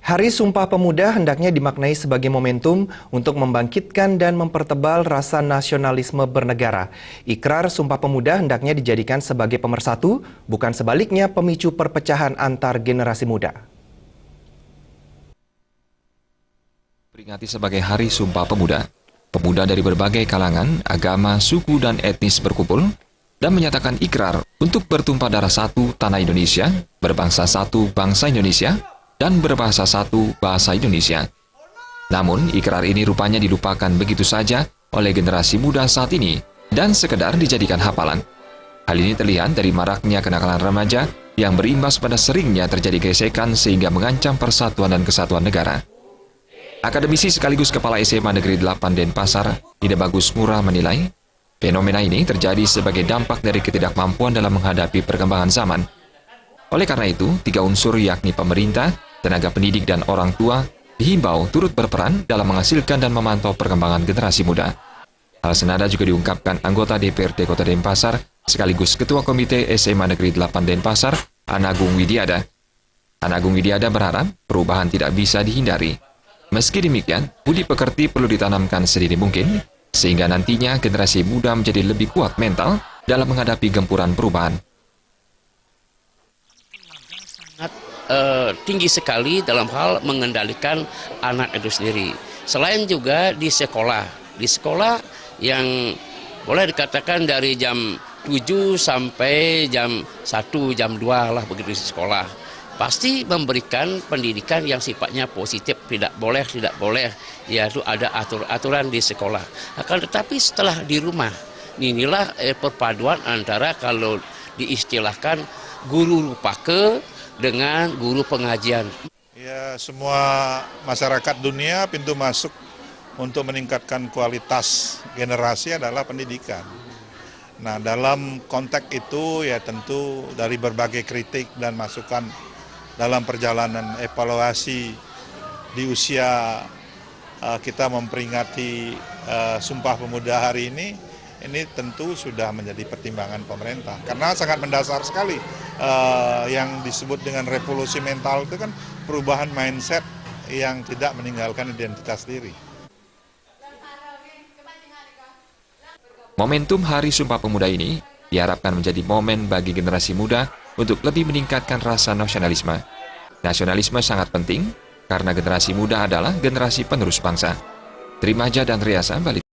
Hari Sumpah Pemuda hendaknya dimaknai sebagai momentum untuk membangkitkan dan mempertebal rasa nasionalisme bernegara. Ikrar Sumpah Pemuda hendaknya dijadikan sebagai pemersatu, bukan sebaliknya pemicu perpecahan antar generasi muda. Peringati sebagai Hari Sumpah Pemuda, pemuda dari berbagai kalangan, agama, suku, dan etnis berkumpul dan menyatakan ikrar untuk bertumpah darah satu tanah Indonesia, berbangsa satu bangsa Indonesia, dan berbahasa satu bahasa Indonesia. Namun, ikrar ini rupanya dilupakan begitu saja oleh generasi muda saat ini dan sekedar dijadikan hafalan. Hal ini terlihat dari maraknya kenakalan remaja yang berimbas pada seringnya terjadi gesekan sehingga mengancam persatuan dan kesatuan negara. Akademisi sekaligus Kepala SMA Negeri 8 Denpasar, Ida Bagus Ngurah menilai, fenomena ini terjadi sebagai dampak dari ketidakmampuan dalam menghadapi perkembangan zaman. Oleh karena itu, tiga unsur yakni pemerintah, tenaga pendidik, dan orang tua dihimbau turut berperan dalam menghasilkan dan memantau perkembangan generasi muda. Hal senada juga diungkapkan anggota DPRD Kota Denpasar sekaligus Ketua Komite SMA Negeri 8 Denpasar, Anagung Widiada. Anagung Widiada berharap perubahan tidak bisa dihindari. Meski demikian, budi pekerti perlu ditanamkan sedini mungkin, sehingga nantinya generasi muda menjadi lebih kuat mental dalam menghadapi gempuran perubahan. Tinggi sekali dalam hal mengendalikan anak itu sendiri. Selain juga di sekolah yang boleh dikatakan dari jam 7 sampai jam 1, jam 2 lah begitu di sekolah. Pasti memberikan pendidikan yang sifatnya positif, tidak boleh, yaitu ada aturan di sekolah. Akan tetapi setelah di rumah, inilah perpaduan antara kalau diistilahkan guru rupake dengan guru pengajian. Ya, semua masyarakat dunia pintu masuk untuk meningkatkan kualitas generasi adalah pendidikan. Nah, dalam konteks itu ya tentu dari berbagai kritik dan masukan dalam perjalanan evaluasi di usia kita memperingati Sumpah Pemuda hari ini tentu sudah menjadi pertimbangan pemerintah. Karena sangat mendasar sekali yang disebut dengan revolusi mental itu kan perubahan mindset yang tidak meninggalkan identitas diri. Momentum Hari Sumpah Pemuda ini diharapkan menjadi momen bagi generasi muda untuk lebih meningkatkan rasa nasionalisme. Nasionalisme sangat penting karena generasi muda adalah generasi penerus bangsa. Trimaja dan Riasa balik.